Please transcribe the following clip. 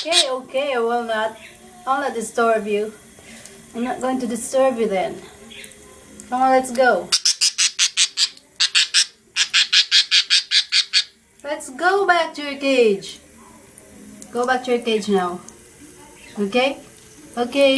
Okay, I will not. I'll not disturb you. I'm not going to disturb you then. Come on, let's go. Let's go back to your cage. Go back to your cage now. Okay? Okay.